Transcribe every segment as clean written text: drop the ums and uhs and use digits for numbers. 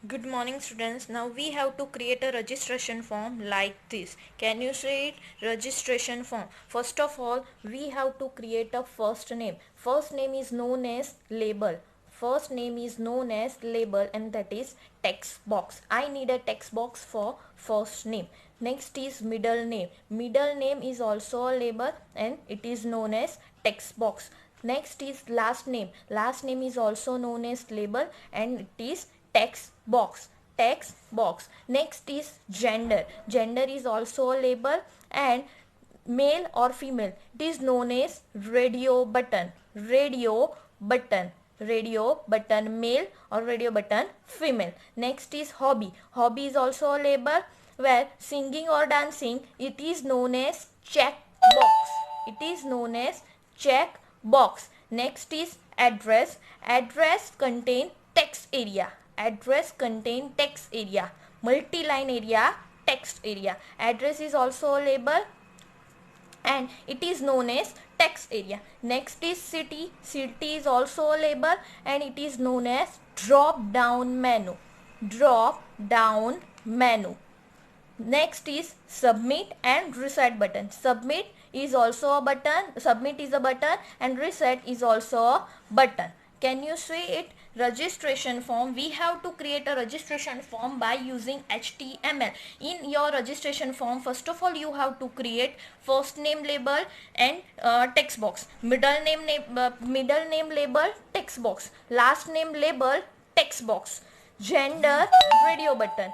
Good morning students. Now we have to create a registration form like this. Can you see it? Registration form. First of all, we have to create a first name. First name is known as label. First name is known as label and that is text box. I need a text box for first name. Next is middle name. Middle name is also a label and it is known as text box. Next is last name. Last name is also known as label and it is text box. Text box. Next is gender. Gender is also a label and male or female. It is known as radio button. Radio button. Radio button male or radio button female. Next is hobby. Hobby is also a label where singing or dancing, it is known as check box. It is known as check box. Next is address. Address contain text area. Address contain text area. Multi-line area, text area. Address is also a label and it is known as text area. Next is city. City is also a label and it is known as drop down menu. Drop down menu. Next is submit and reset button. Submit is also a button. Submit is a button and reset is also a button. Can you see it? Registration form. We have to create a registration form by using HTML. In your registration form, first of all, you have to create first name label and text box. Middle name label, text box. Last name label, text box. Gender, radio button.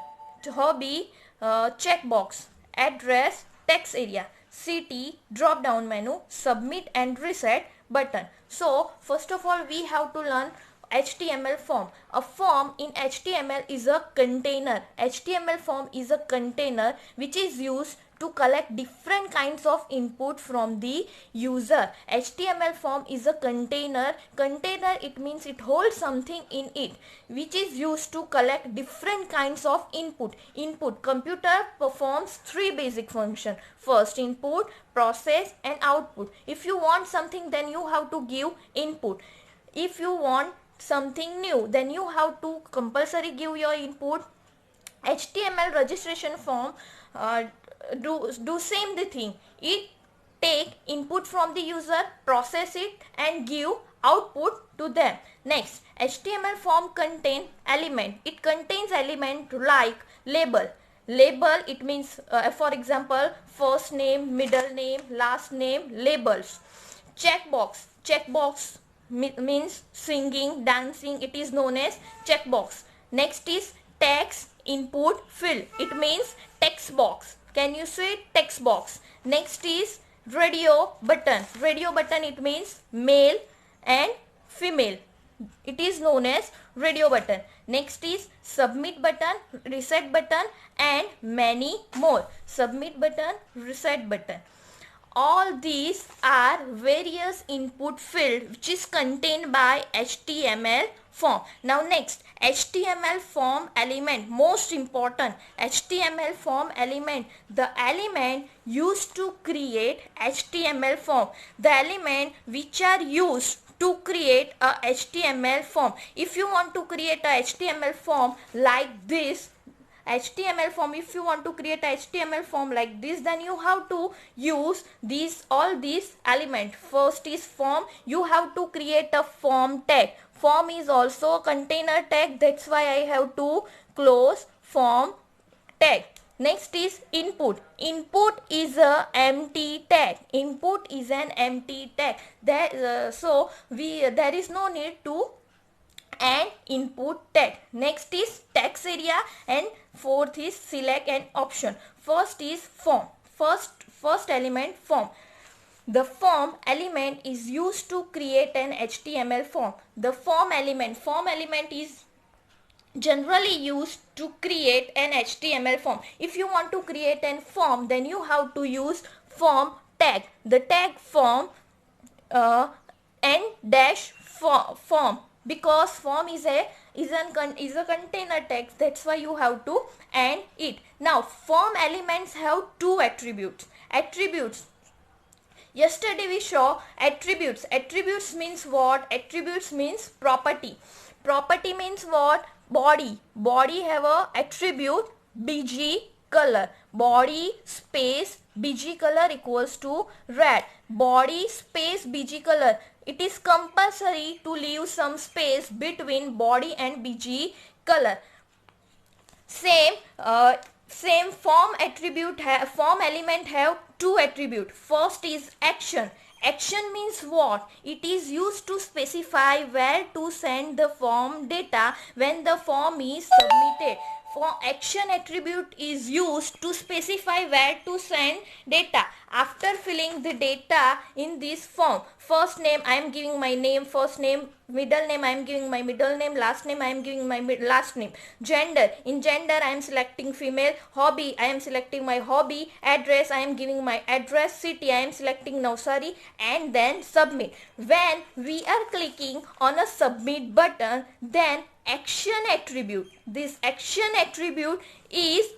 Hobby, checkbox. Address, text area. City, drop down menu. Submit and reset button. So first of all, we have to learn HTML form. A form in HTML is a container. HTML form is a container which is used to collect different kinds of input from the user. HTML form is a container. Container, it means it holds something in it which is used to collect different kinds of input. Computer performs three basic functions. First, input, process and output. If you want something, then you have to give input. If you want something new, then you have to compulsory give your input. HTML registration form do same the thing. It take input from the user, process it and give output to them. Next, HTML form contain element. It contains element like label. Label, it means for example, first name, middle name, last name, labels. Checkbox. Checkbox means singing, dancing. It is known as checkbox. Next is text input field. It means text box. Can you see text box? Next is radio button. Radio button, it means male and female. It is known as radio button. Next is submit button, reset button and many more. Submit button, reset button. All these are various input field which is contained by HTML form. Now next, HTML form element, most important. HTML form element, the element used to create HTML form, the element which are used to create a HTML form. If you want to create a HTML form like this, HTML form, if you want to create a HTML form like this, then you have to use all these elements. First is form. You have to create a form tag. Form is also a container tag. That's why I have to close form tag. Next is input. Input is a empty tag. Input is an empty tag. So there is no need to and input tag. Next is text area and fourth is select an option. First is form. First element form. The form element is used to create an HTML form. The form element is generally used to create an HTML form. If you want to create an form, then you have to use form tag. The tag form n dash form, because form is a container text. That's why you have to and it. Now form elements have two attributes. Yesterday we saw attributes. Attributes means what? Attributes means property. Property means what? Body. Body have a attribute bg color. Body space bg color equals to red. Body space bg color. It is compulsory to leave some space between body and bg color. Same form element have two attribute. First is action. Action means what? It is used to specify where to send the form data when the form is submitted. For action attribute is used to specify where to send data after filling the data in this form. First name, I am giving my name, first name. Middle name, I am giving my middle name. Last name, I am giving my last name. Gender, in gender I am selecting female. Hobby, I am selecting my hobby. Address, I am giving my address. City, I am selecting Navsari, and then submit. When we are clicking on a submit button, then action attribute, this action attribute is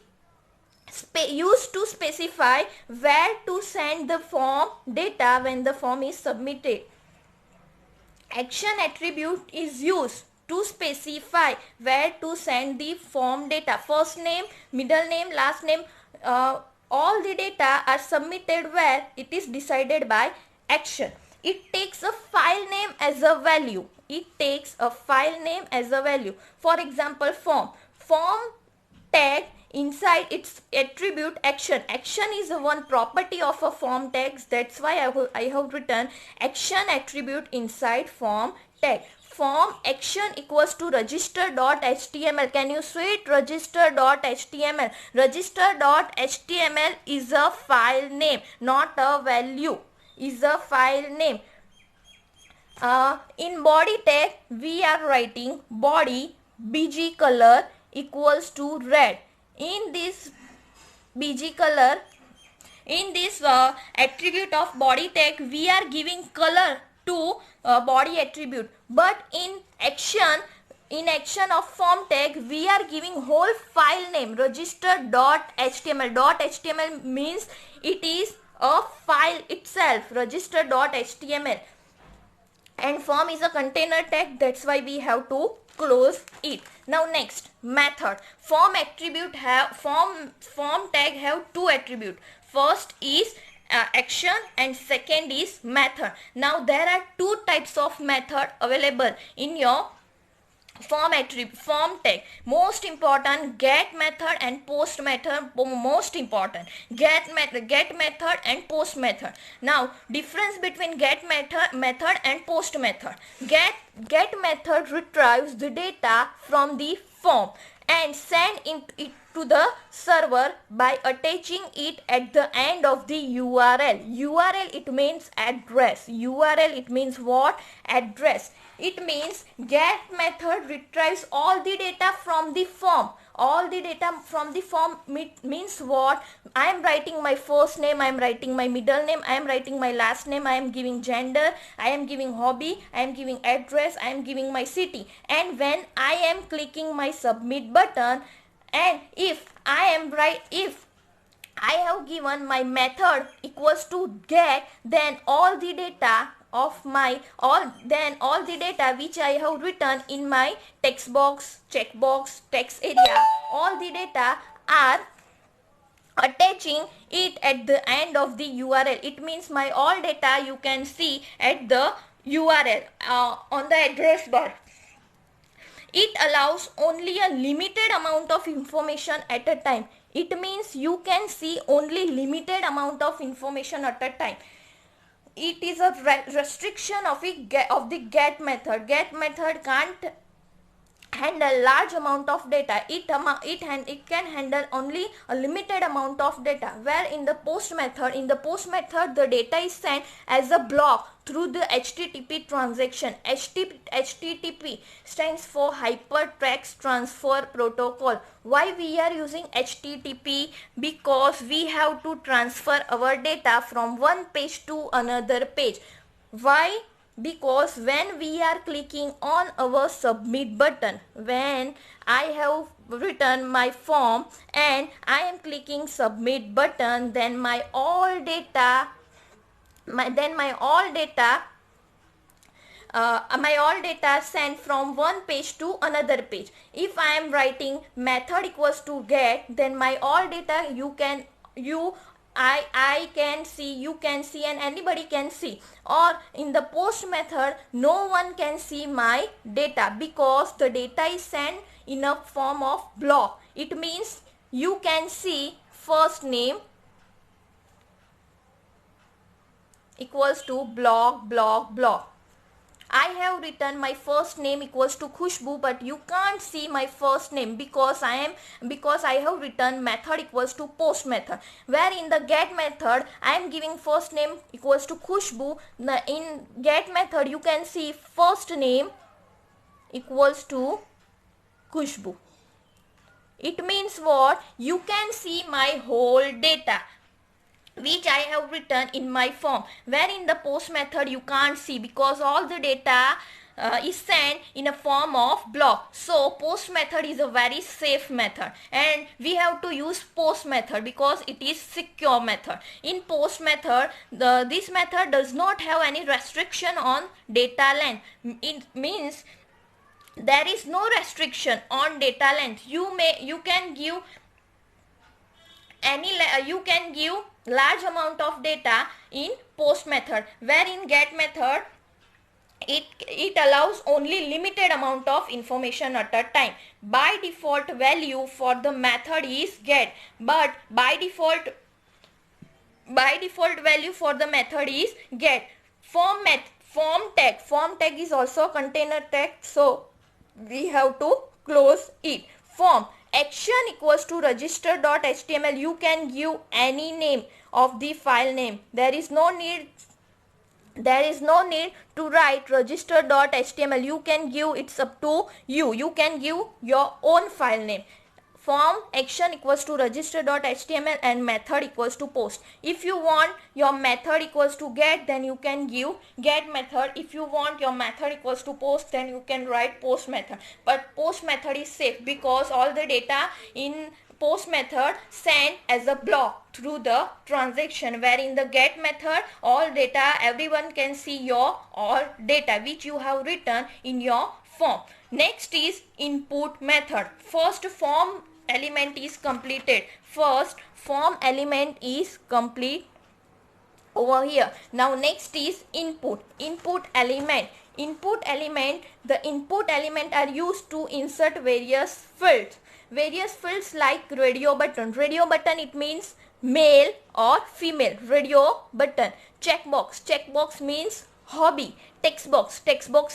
used to specify where to send the form data when the form is submitted. Action attribute is used to specify where to send the form data. First name, middle name, last name, all the data are submitted where it is decided by action. It takes a file name as a value. It takes a file name as a value. For example, form tag, inside its attribute action. Action is one property of a form tag. That's why I have written action attribute inside form tag. Form action equals to register.html. Can you see it? Register.html. Register.html is a file name, not a value. Is a file name. In body tag we are writing body bg color equals to red. In this bg color, in this attribute of body tag we are giving color to body attribute, but in action of form tag we are giving whole file name register.html. .html means it is a file itself, register.html, and form is a container tag. That's why we have to close it. Now next, method. Form tag have two attribute. First is action and second is method. Now there are two types of method available in your form tag. Most important, get method and post method. Most important, get method and post method. Now difference between get method and post method. Get method retrieves the data from the form and send it to the server by attaching it at the end of the URL. URL, it means address. URL, it means what? Address. It means get method retrieves all the data from the form. All the data from the form means what? I am writing my first name, I am writing my middle name, I am writing my last name, I am giving gender, I am giving hobby, I am giving address, I am giving my city. And when I am clicking my submit button, and if I have given my method equals to get, then all the data of my all the data which I have written in my text box, checkbox, text area, all the data are attaching it at the end of the URL. It means my all data you can see at the URL on the address bar. It allows only a limited amount of information at a time. It means you can see only limited amount of information at a time. It is a restriction of the get method. Get method can't handle large amount of data. It can handle only a limited amount of data, where in the post method the data is sent as a block through the HTTP transaction. HTTP stands for Hypertext Transfer Protocol. Why we are using HTTP? Because we have to transfer our data from one page to another page. Why? Because when we are clicking on our submit button, when I have written my form and I am clicking submit button, then my all data my all data sent from one page to another page. If I am writing method equals to get, then my all data I can see, you can see, and anybody can see. Or in the post method, no one can see my data because the data is sent in a form of block. It means you can see first name equals to block, block, block. I have written my first name equals to Khushbu, but you can't see my first name because I have written method equals to post method, where in the get method I am giving first name equals to Khushbu. In get method you can see first name equals to Khushbu. It means what? You can see my whole data which I have written in my form, where in the post method you can't see because all the data is sent in a form of block. So post method is a very safe method, and we have to use post method because it is secure method. In post method, this method does not have any restriction on data length. It means there is no restriction on data length. You can give large amount of data in post method, where in get method it allows only limited amount of information at a time. By default value for the method is get, but by default value for the method is get. Form tag is also a container tag, so we have to close it. Form action equals to register.html. You can give any name of the file name. There is no need to write register.html. You can give, it's up to you. You can give your own file name. Form action equals to register.html and method equals to post. If you want your method equals to get, then you can give get method. If you want your method equals to post, then you can write post method. But post method is safe because all the data in post method sent as a block through the transaction, where in the get method all data, everyone can see your all data which you have written in your form. Next is input method. First form element is completed. First form element is complete over here. Now next is input element. The input element are used to insert various fields like radio button. It means male or female. Radio button. Checkbox means hobby. Text box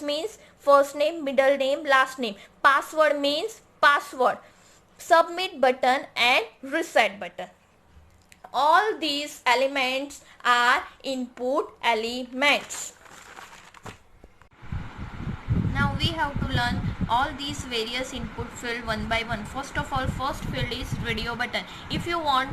means first name, middle name, last name. Password means password. Submit button and reset button. All these elements are input elements. Now we have to learn all these various input field one by one. First of all, first field is radio button. If you want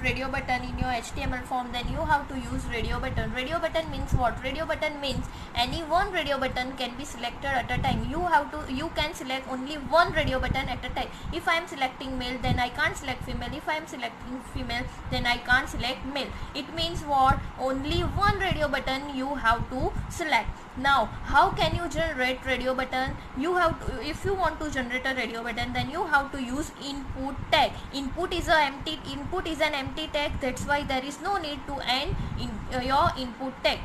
radio button in your HTML form, then you have to use radio button. Radio button means what? Radio button means any one radio button can be selected at a time. You can select only one radio button at a time. If I am selecting male, then I can't select female. If I am selecting female, then I can't select male. It means what? Only one radio button you have to select. Now how can you generate radio button? If you want to generate a radio button, then you have to use input tag. Input is an empty tag. That's why there is no need to end in your input tag.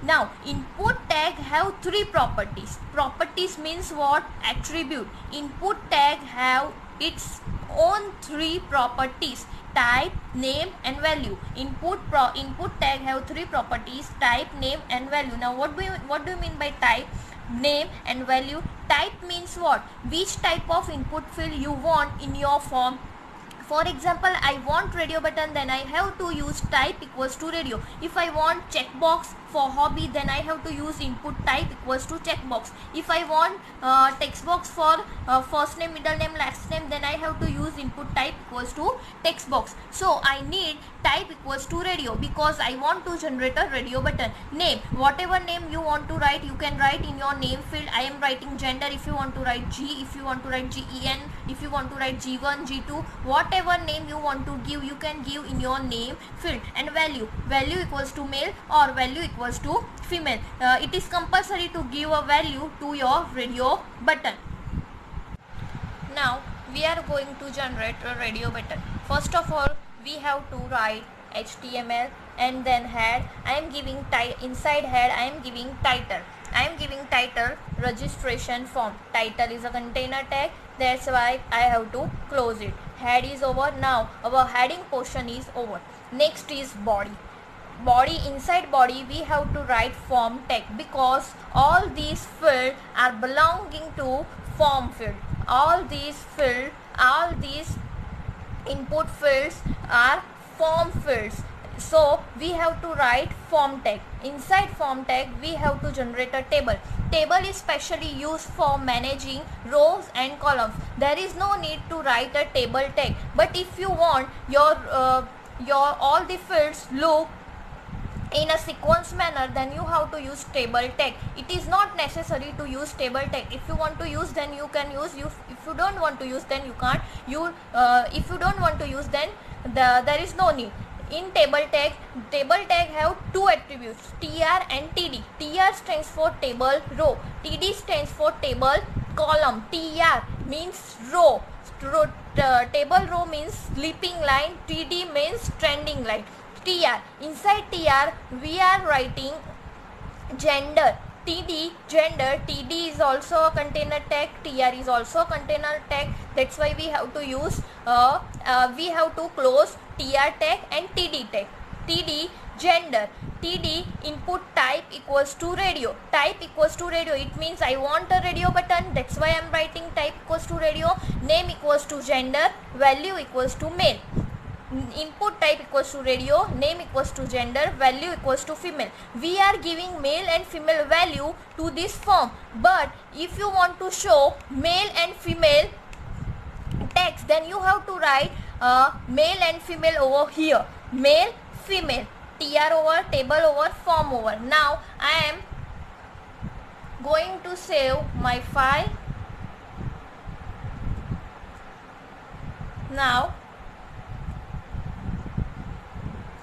Now input tag have three properties. Properties means what? Attribute. Input tag have its own three properties: type, name and value. Input tag have three properties: type, name and value. Now what do you mean by type, name and value? Type means what? Which type of input field you want in your form. For example, I want radio button, then I have to use type equals to radio. If I want checkbox for hobby, then I have to use input type equals to checkbox. If I want text box for first name, middle name, last name, then I have to use input type equals to text box. So I need type equals to radio because I want to generate a radio button. Name, whatever name you want to write, you can write in your name field. I am writing gender. If you want to write G, if you want to write GEN, if you want to write G1, G2, whatever name you want to give, you can give in your name field. And value equals to male or value equals to female. It is compulsory to give a value to your radio button. Now we are going to generate a radio button. First of all, we have to write HTML and then head. I am giving inside head I am giving title. I am giving title registration form. Title is a container tag, that's why I have to close it. Head is over. Now our heading portion is over. Next is body. Inside body we have to write form tag, because all these fields are belonging to form field. All these input fields are form fields, so we have to write form tag. Inside form tag we have to generate a table. Table is specially used for managing rows and columns. There is no need to write a table tag, but if you want your all the fields look in a sequence manner, then you have to use table tag. It is not necessary to use table tag. If you want to use, then you can use. If you don't want to use, then you can't. If you don't want to use, then there is no need. In table tag have two attributes, tr and td. Tr stands for table row, td stands for table column. Tr means row, table row means sleeping line, td means trending line. TR. Inside TR we are writing gender. TD gender. TD is also a container tag. TR is also a container tag. That's why we have to use we have to close TR tag and TD tag. TD gender. TD input type equals to radio. Type equals to radio. It means I want a radio button. That's why I am writing type equals to radio. Name equals to gender. Value equals to male. Input type equals to radio, name equals to gender, value equals to female. We are giving male and female value to this form, but if you want to show male and female text, then you have to write male and female over here. Male, female, tr over, table over, form over. Now I am going to save my file. Now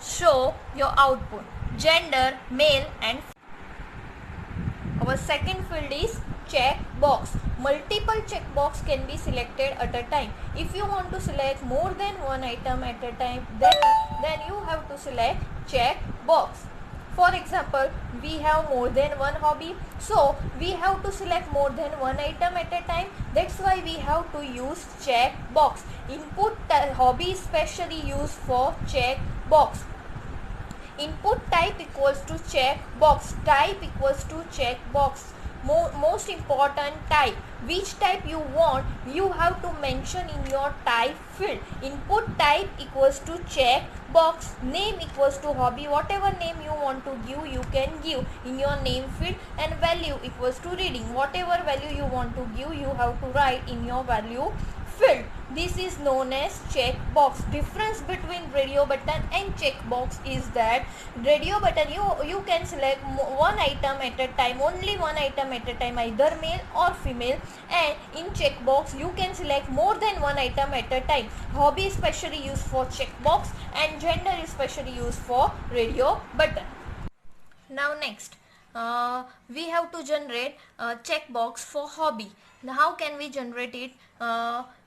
show your output. Gender, male and our second field is check box. Multiple check box can be selected at a time. If you want to select more than one item at a time, then you have to select check box. For example, we have more than one hobby, so we have to select more than one item at a time. That's why we have to use check box. Input hobby is specially used for check box. Input type equals to check box. Type equals to check box. Most important type. Which type you want, you have to mention in your type field. Input type equals to check box. Name equals to hobby. Whatever name you want to give, you can give in your name field. And value equals to reading. Whatever value you want to give, you have to write in your value field. This is known as check box. Difference between radio button and check box is that radio button you can select one item at a time, only one item at a time, either male or female, and in check box you can select more than one item at a time. Hobby is specially used for check box and gender is specially used for radio button. Now next we have to generate a checkbox for hobby. Now how can we generate it?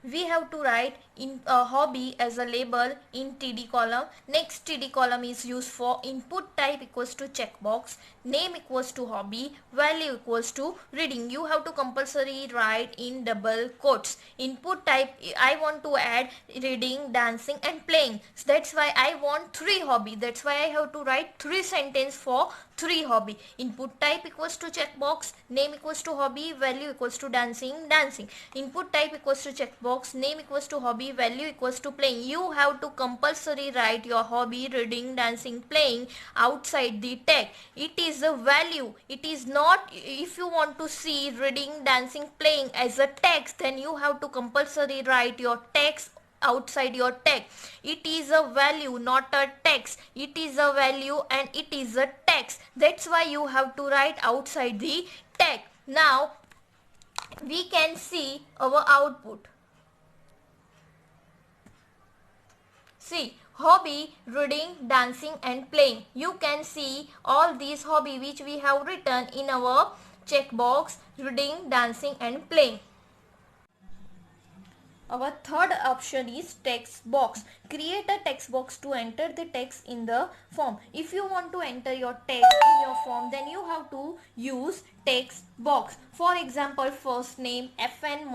We have to write in hobby as a label in TD column. Next TD column is used for input type equals to checkbox, name equals to hobby, value equals to reading. You have to compulsory write in double quotes. Input type, I want to add reading, dancing and playing. So that's why I want 3 hobby. That's why I have to write 3 sentence for 3 hobby. Input type equals to checkbox, name equals to hobby, value equals to dancing. Input type equals to checkbox, name equals to hobby, value equals to playing. You have to compulsory write your hobby, reading, dancing, playing outside the tag. It is a value. It is not, if you want to see reading, dancing, playing as a text, then you have to compulsory write your text outside your tag. It is a value, not a text. It is a value and it is a text. That's why you have to write outside the tag. Now we can see our output. See, Hobby, reading, dancing and playing. You can see all these hobby which we have written in our checkbox: reading, dancing and playing. Our third option is text box. Create a text box to enter the text in the form. If you want to enter your text in your form, then you have to use text box. For example, first name, FN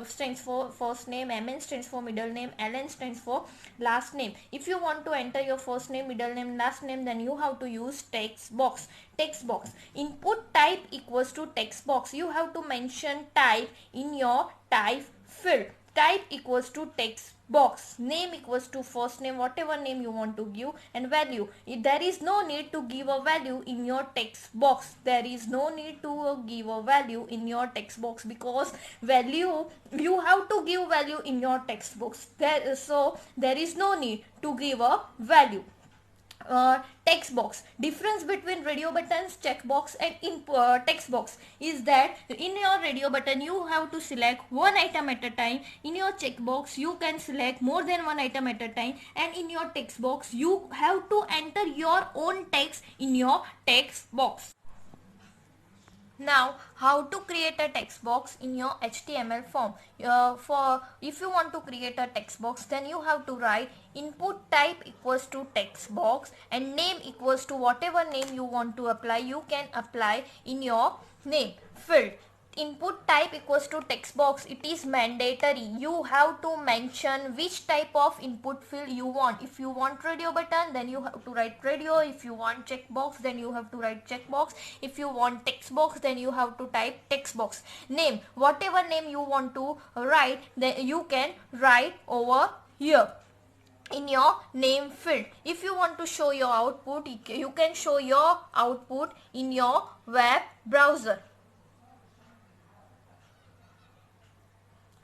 stands for first name, MN stands for middle name, LN stands for last name. If you want to enter your first name, middle name, last name, then you have to use text box. Text box. Input type equals to text box. You have to mention type in your type field. Type equals to text box. Name equals to first name, whatever name you want to give, and value. There is no need to give a value in your text box. There is no need to give a value in your text box, because value, you have to give value in your text box. So there is no need to give a value. Text box. Difference between radio buttons, checkbox and text box is that in your radio button you have to select one item at a time. In your checkbox you can select more than one item at a time, and in your text box you have to enter your own text in your text box. Now, how to create a text box in your HTML form. If you want to create a text box, then you have to write input type equals to text box and name equals to whatever name you want to apply. You can apply in your name field. Input type equals to text box. It is mandatory. You have to mention which type of input field you want. If you want radio button, then you have to write radio. If you want checkbox, then you have to write checkbox. If you want text box, then you have to type text box. Name, whatever name you want to write, then you can write over here in your name field. If you want to show your output, you can show your output in your web browser.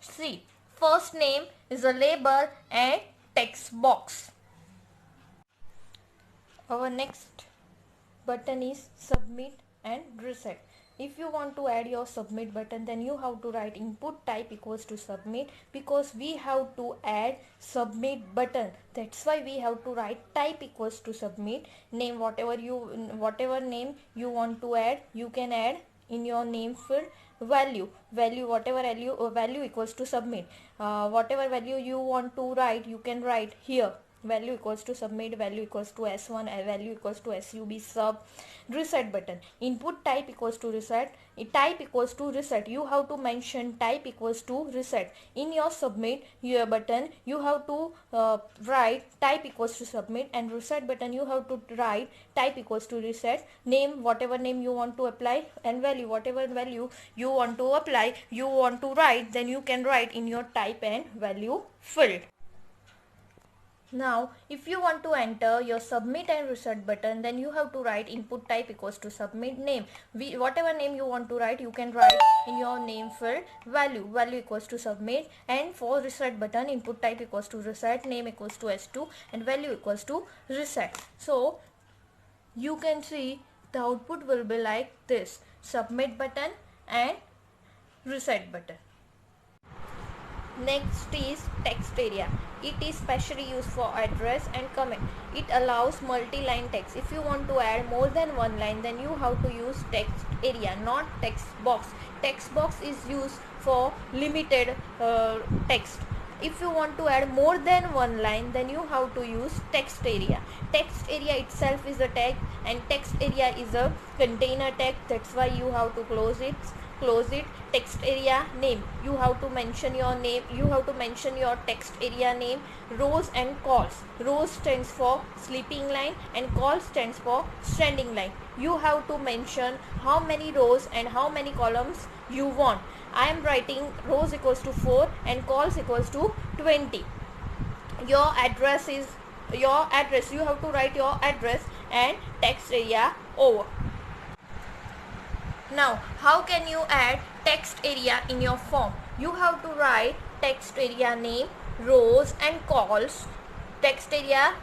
See, first name is a label and text box. Our next button is submit and reset. If you want to add your submit button, then you have to write input type equals to submit, because we have to add submit button. That's why we have to write type equals to submit. Name, whatever name you want to add, you can add in your name field. Value, whatever value equals to submit. Whatever value you want to write, you can write here. Value equals to submit, value equals to s1, value equals to sub sub. Reset button. Input type equals to reset. Type equals to reset. You have to mention type equals to reset. In your submit your button, you have to write type equals to submit, and reset button you have to write type equals to reset. Name, whatever name you want to apply, and value, whatever value you want to apply, you want to write, then you can write in your type and value field. Now, if you want to enter your submit and reset button, then you have to write input type equals to submit. Name, whatever name you want to write, you can write in your name field. Value equals to submit, and for reset button, input type equals to reset, name equals to s2 and value equals to reset. So you can see the output will be like this: submit button and reset button. Next is text area. It is specially used for address and comment. It allows multi-line text. If you want to add more than one line, then you have to use text area, not text box. Text box is used for limited text. If you want to add more than one line, then you have to use text area. Text area itself is a tag, and text area is a container tag. That's why you have to close it. Text area. Name, you have to mention your name, you have to mention your text area name. Rows and calls. Rows stands for sleeping line and calls stands for standing line. You have to mention how many rows and how many columns you want. I am writing rows equals to 4 and calls equals to 20. Your address, you have to write your address and text area over. Now, how can you add text area in your form? You have to write text area name, rows and calls, text area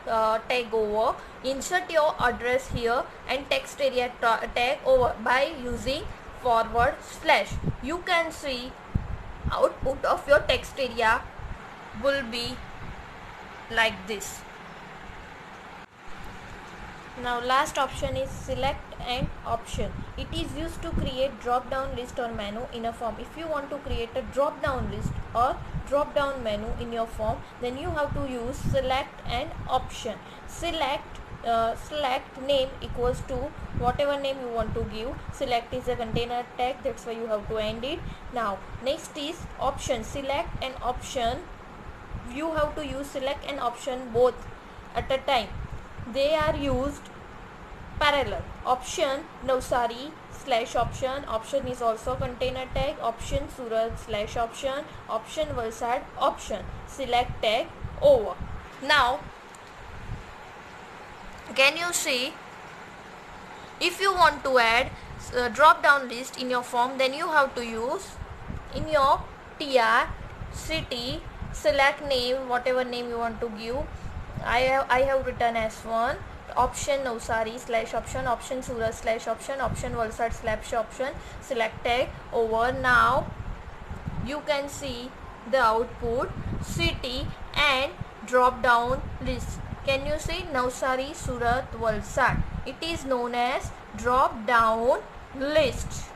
tag over, insert your address here and text area tag over by using /. You can see output of your text area will be like this. Now last option is select and option. It is used to create drop down list or menu in a form. If you want to create a drop down list or drop down menu in your form, then you have to use select and option. Select name equals to whatever name you want to give. Select is a container tag, that's why you have to end it. Now next is option. Select and option, you have to use select and option both at a time. They are used parallel. Option Navsari slash option. Option is also container tag. Option Surat slash option. Option Valsad option. Select tag over. Now can you see, if you want to add drop down list in your form, then you have to use in your tr city, select name, whatever name you want to give. I have written S1, option Navsari slash option, option Surat slash option, option Valsad slash option, select tag over. Now you can see the output city and drop down list. Can you see Navsari, Surat, Valsad? It is known as drop down list.